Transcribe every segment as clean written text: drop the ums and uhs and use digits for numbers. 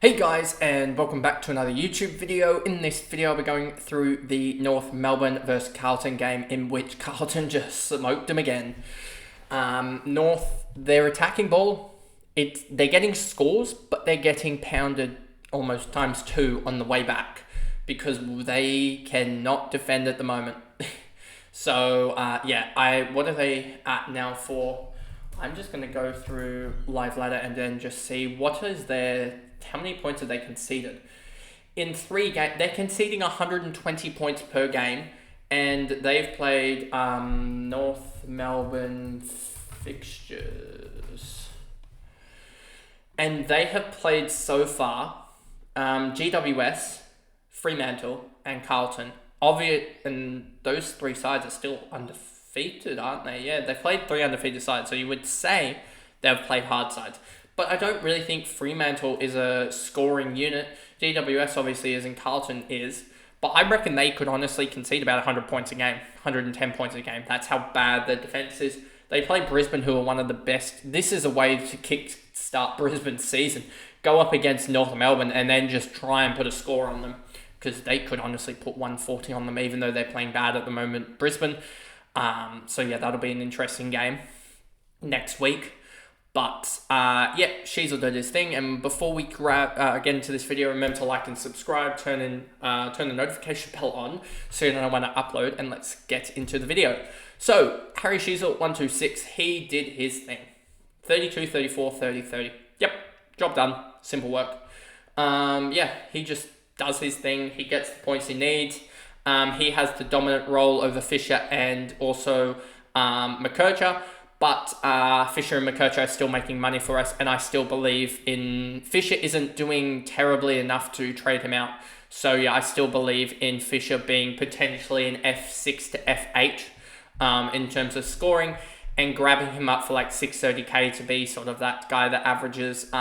Hey guys, and welcome back to another YouTube video. In this video, I'll be going through the North Melbourne versus Carlton game in which Carlton just smoked them again. North, their attacking ball, they're getting scores, but they're getting pounded almost ×2 on the way back because they cannot defend at the moment. So, what are they at now for? I'm just going to go through live ladder and then just see how many points have they conceded. In 3 games, they're conceding 120 points per game, and they've played North Melbourne fixtures. And they have played so far GWS, Fremantle, and Carlton. And those 3 sides are still undefeated, aren't they? Yeah, they've played 3 undefeated sides, so you would say they've played hard sides. But I don't really think Fremantle is a scoring unit. GWS obviously is and Carlton is. But I reckon they could honestly concede about 100 points a game, 110 points a game. That's how bad their defence is. They play Brisbane, who are one of the best. This is a way to kick-start Brisbane's season. Go up against North Melbourne and then just try and put a score on them. Because they could honestly put 140 on them, even though they're playing bad at the moment, Brisbane. That'll be an interesting game next week. But, Sheezel did his thing, and before we get into this video, remember to like and subscribe, turn the notification bell on, so you know when I upload, and let's get into the video. So, Harry Sheezel, 126, he did his thing. 32, 34, 30, 30. Yep, job done. Simple work. He just does his thing. He gets the points he needs. He has the dominant role over Fisher and also McKercher. But Fisher and McKercher are still making money for us, and I still believe in Fisher isn't doing terribly enough to trade him out. So I still believe in Fisher being potentially an F6 to F8 in terms of scoring, and grabbing him up for like 630k to be sort of that guy that averages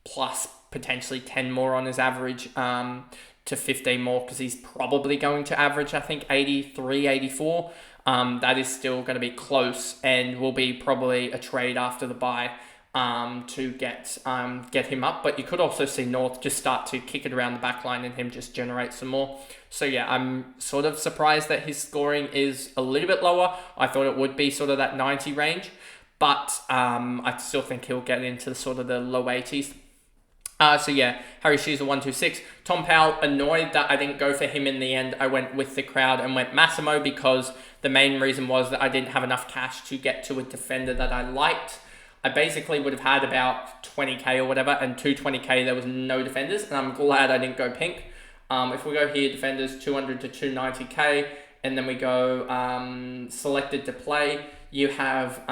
plus potentially 10 more on his average to 15 more, because he's probably going to average, I think, 83, 84. That is still going to be close and will be probably a trade after the bye to get him up. But you could also see North just start to kick it around the back line and him just generate some more. So I'm sort of surprised that his scoring is a little bit lower. I thought it would be sort of that 90 range, but I still think he'll get into sort of the low 80s. Harry Sheezel 126. Tom Powell, annoyed that I didn't go for him in the end. I went with the crowd and went Massimo because the main reason was that I didn't have enough cash to get to a defender that I liked. I basically would have had about 20k or whatever, and 220k there was no defenders, and I'm glad I didn't go pink. If we go here, defenders 200 to 290k, and then we go selected to play. You have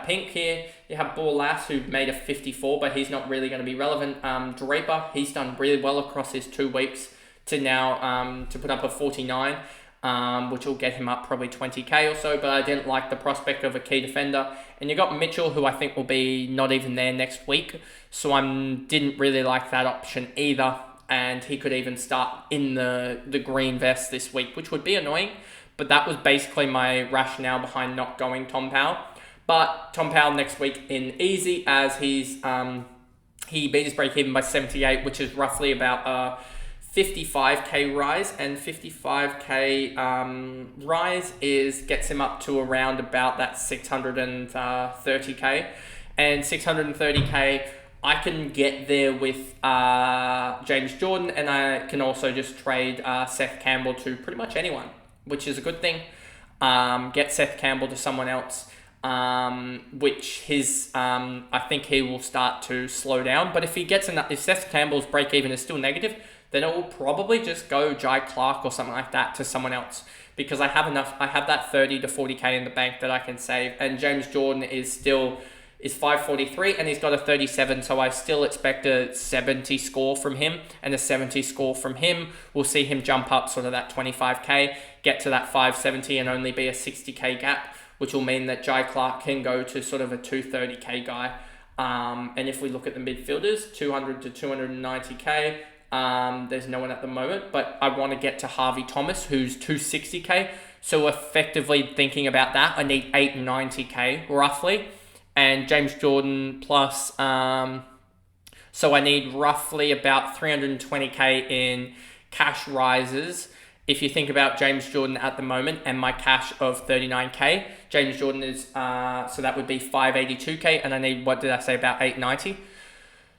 Pink here. You have Borlas, who made a 54, but he's not really going to be relevant. Draper, he's done really well across his 2 weeks to now to put up a 49, which will get him up probably 20k or so, but I didn't like the prospect of a key defender. And you got Mitchell, who I think will be not even there next week, so I didn't really like that option either, and he could even start in the green vest this week, which would be annoying. But that was basically my rationale behind not going Tom Powell. But Tom Powell next week in easy, as he beat his break even by 78, which is roughly about a 55k rise, and 55k rise gets him up to around about that 630k, and 630k I can get there with James Jordan, and I can also just trade Seth Campbell to pretty much anyone, which is a good thing. Get Seth Campbell to someone else, which I think he will start to slow down. But if Seth Campbell's break even is still negative, then it will probably just go Jai Clark or something like that to someone else, because I have that 30 to 40k in the bank that I can save, and James Jordan is 543 and he's got a 37, so I still expect a 70 score from him, and a 70 score from him will see him jump up sort of that 25k, get to that 570 and only be a 60k gap, which will mean that Jai Clark can go to sort of a 230k guy. And if we look at the midfielders, 200 to 290k, there's no one at the moment, but I want to get to Harvey Thomas, who's 260k, so effectively thinking about that, I need 890k roughly. And James Jordan plus So I need roughly about 320k in cash rises. If you think about James Jordan at the moment and my cash of 39k, James Jordan is, so that would be 582k, and I need, what did I say, about 890?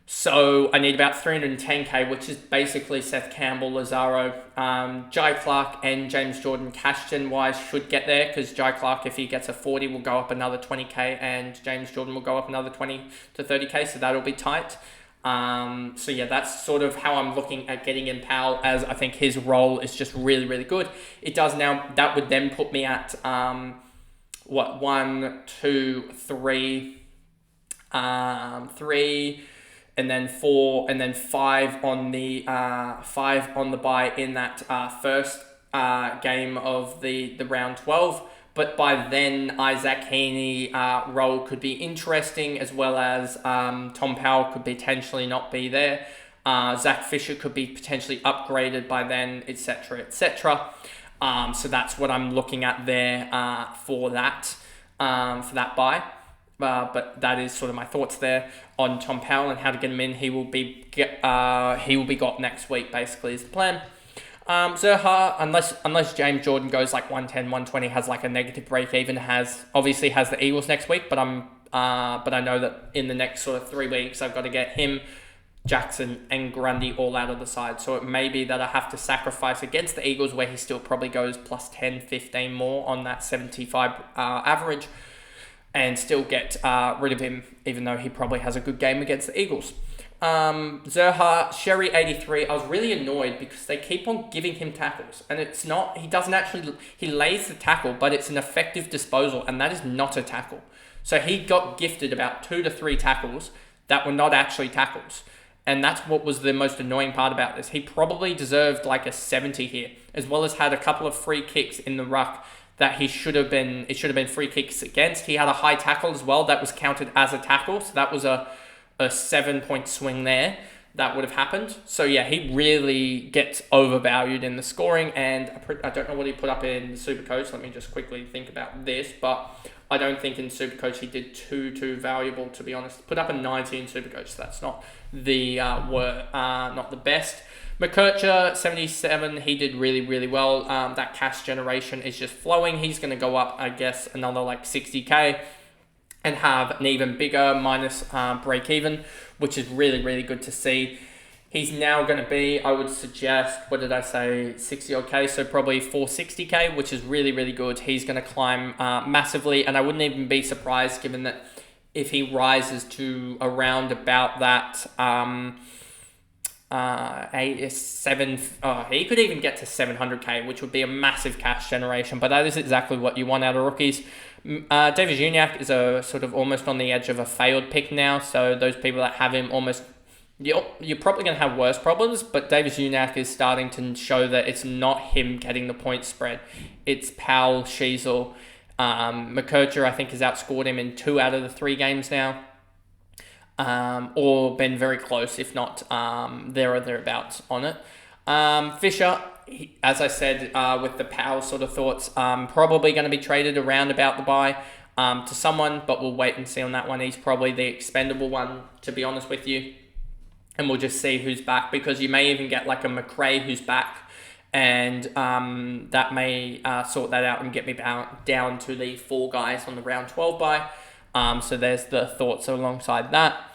So I need about 310k, which is basically Seth Campbell, Lazaro, Jai Clark, and James Jordan cash gen wise should get there, because Jai Clark, if he gets a 40, will go up another 20k, and James Jordan will go up another 20 to 30k, so that'll be tight. So yeah, that's sort of how I'm looking at getting in Powell, as I think his role is just really, really good. It does now, that would then put me at, 1, 2, 3, 3, and then 4, and then 5 on the 5 on the bye in that first game of the round 12. But by then, Isaac Heaney role could be interesting, as well as Tom Powell could potentially not be there. Zach Fisher could be potentially upgraded by then, etc., etc. So that's what I'm looking at there for that bye. But that is sort of my thoughts there on Tom Powell and how to get him in. He will be got next week, basically, is the plan. Zerha, unless James Jordan goes like 110, 120, has like a negative break even, obviously has the Eagles next week, but I know that in the next sort of 3 weeks I've got to get him, Jackson, and Grundy all out of the side. So it may be that I have to sacrifice against the Eagles, where he still probably goes plus 10, 15 more on that 75 average, and still get rid of him, even though he probably has a good game against the Eagles. Zerha, Sherry 83, I was really annoyed because they keep on giving him tackles, and it's not, he lays the tackle, but it's an effective disposal, and that is not a tackle. So he got gifted about 2 to 3 tackles that were not actually tackles, and that's what was the most annoying part about this. He probably deserved like a 70 here, as well as had a couple of free kicks in the ruck that it should have been free kicks against. He had a high tackle as well that was counted as a tackle, so that was a 7-point swing there that would have happened. So yeah, he really gets overvalued in the scoring, and I don't know what he put up in Supercoach. Let me just quickly think about this, but I don't think in Supercoach he did too valuable, to be honest. Put up a 90 in Supercoach, so that's not the not the best. McKercher 77, he did really, really well. That cash generation is just flowing. He's going to go up, I guess, another like 60k. And have an even bigger minus break even, which is really, really good to see. He's now going to be, I would suggest, what did I say, 60 okay, so probably 460k, which is really, really good. He's going to climb massively, and I wouldn't even be surprised, given that if he rises to around about that he could even get to 700k, which would be a massive cash generation, but that is exactly what you want out of rookies. David Juniak is a sort of almost on the edge of a failed pick now, so those people that have him almost, you're probably going to have worse problems, but David Juniak is starting to show that it's not him getting the point spread. It's Powell, Sheasel, McKercher, I think, has outscored him in 2 out of the 3 games now. Or been very close, if not there or thereabouts on it. Fisher, as I said, with the Powell sort of thoughts, probably going to be traded around about the bye to someone, but we'll wait and see on that one. He's probably the expendable one, to be honest with you. And we'll just see who's back, because you may even get like a McRae who's back, and that may sort that out and get me down to the 4 guys on the round 12 bye. So there's the thoughts alongside that.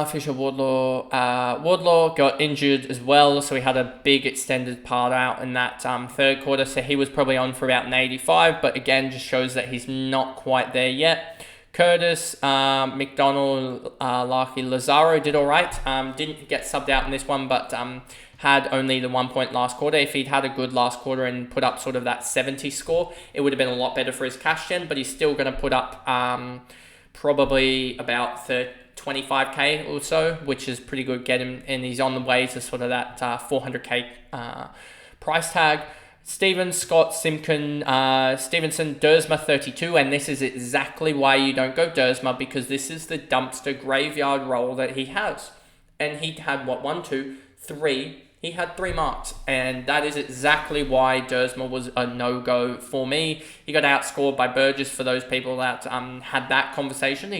Fisher Wardlaw got injured as well, so he had a big extended part out in that third quarter, so he was probably on for about an 85, but again, just shows that he's not quite there yet. Curtis, McDonald, Larky, Lazaro did all right. Didn't get subbed out in this one, but had only the 1 point last quarter. If he'd had a good last quarter and put up sort of that 70 score, it would have been a lot better for his cash gen, but he's still going to put up probably about 25k or so, which is pretty good. Get him, and he's on the way to sort of that 400k price tag. Steven, Scott, Simkin, Stevenson, Dersma 32, and this is exactly why you don't go Dersma, because this is the dumpster graveyard role that he has. And he had, 1, 2, 3, he had 3 marks, and that is exactly why Dersma was a no-go for me. He got outscored by Burgess. For those people that had that conversation,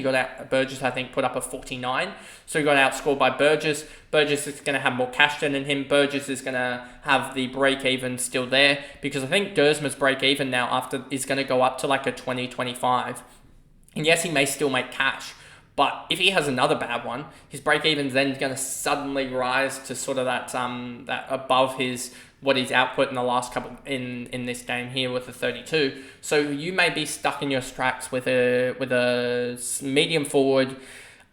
Burgess, I think, put up a 49, so he got outscored by Burgess. Burgess is going to have more cash gen in him. Burgess is going to have the break-even still there, because I think Dersma's break-even now is going to go up to like a 20-25. And yes, he may still make cash, but if he has another bad one, his break-even's then going to suddenly rise to sort of that above what he's output in the last couple in this game here with a 32. So you may be stuck in your tracks with a medium forward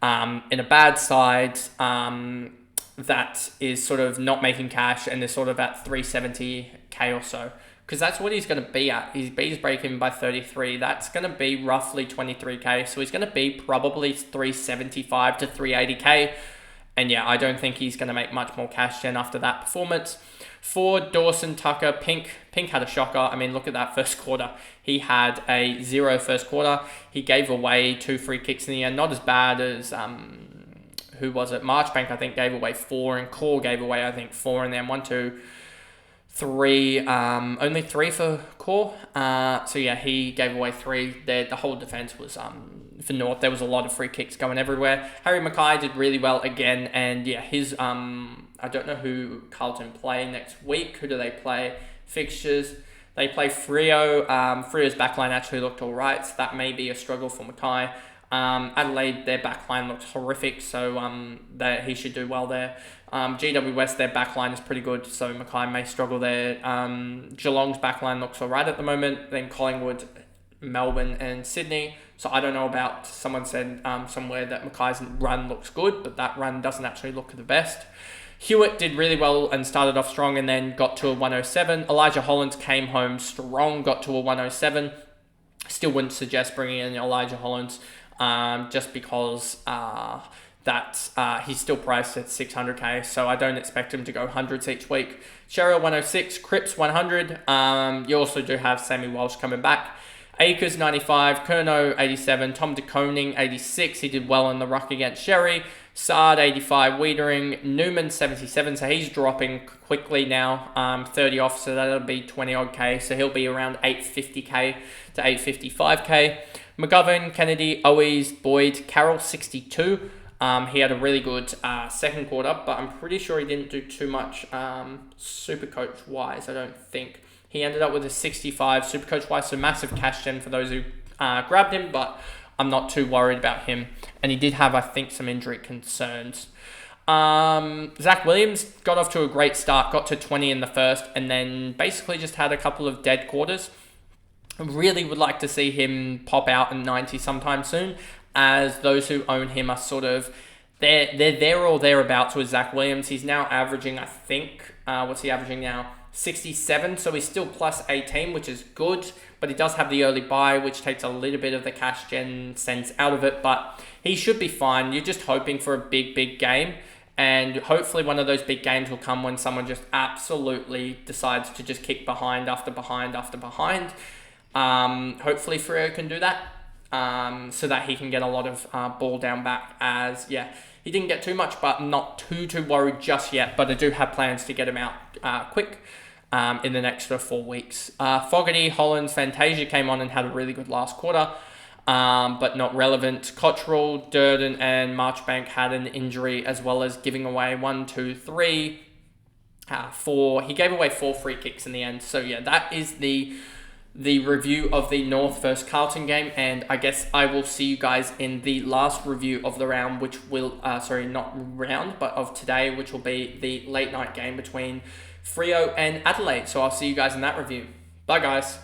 in a bad side that is sort of not making cash and is sort of at 370k or so. Because that's what he's going to be at. He's break-even by 33. That's going to be roughly 23k. So he's going to be probably 375 to 380k. And yeah, I don't think he's going to make much more cash gen after that performance. For Dawson Tucker, Pink had a shocker. I mean, look at that first quarter. He had a 0 first quarter. He gave away 2 free kicks in the end. Not as bad as, who was it? Marchbank, I think, gave away 4. And Core gave away, I think, 4. And then 1, 2, 3, only 3 for Core. So yeah, he gave away 3. The whole defense was for North. There was a lot of free kicks going everywhere. Harry Mackay did really well again, and yeah, his I don't know who Carlton play next week. Who do they play? Fixtures. They play Freo. Freo's backline actually looked alright, so that may be a struggle for Mackay. Adelaide, their backline looks horrific, so he should do well there. GW West, their backline is pretty good, so Mackay may struggle there. Geelong's backline looks alright at the moment. Then Collingwood, Melbourne, and Sydney. So I don't know about, someone said somewhere that Mackay's run looks good, but that run doesn't actually look the best. Hewitt did really well and started off strong and then got to a 107. Elijah Hollands came home strong, got to a 107. Still wouldn't suggest bringing in Elijah Hollands just because he's still priced at 600k, so I don't expect him to go hundreds each week. Sherrill 106, Cripps 100. You also do have Sammy Walsh coming back. Akers 95, Curnow 87, Tom De Koning 86. He did well in the ruck against Sherry. Sard 85, Wiedering, Newman 77. So he's dropping quickly now. 30 off, so that'll be 20 odd k. So he'll be around 850k to 855k. McGovern, Kennedy, Owies, Boyd, Carroll 62. He had a really good second quarter, but I'm pretty sure he didn't do too much Supercoach wise, I don't think. He ended up with a 65 Supercoach wise, so massive cash gen for those who grabbed him, but I'm not too worried about him. And he did have, I think, some injury concerns. Zach Williams got off to a great start, got to 20 in the first, and then basically just had a couple of dead quarters. I really would like to see him pop out in 90 sometime soon, as those who own him are sort of, they're there or thereabouts with Zach Williams. He's now averaging, I think, what's he averaging now? 67, so he's still plus 18, which is good, but he does have the early buy, which takes a little bit of the cash gen sense out of it, but he should be fine. You're just hoping for a big game, and hopefully one of those big games will come when someone just absolutely decides to just kick behind after behind after behind. Hopefully Freo can do that, so that he can get a lot of ball down back, as, yeah, he didn't get too much, but I'm not too worried just yet, but I do have plans to get him out quick in the next 4 weeks. Fogarty, Hollands, Fantasia came on and had a really good last quarter, but not relevant. Cottrell, Durden, and Marchbank had an injury, as well as giving away 1, 2, 3, 4. He gave away 4 free kicks in the end. So yeah, that is the review of the North versus Carlton game, and I guess I will see you guys in the last review of the round, which will, of today, which will be the late night game between Freo and Adelaide. So I'll see you guys in that review. Bye guys.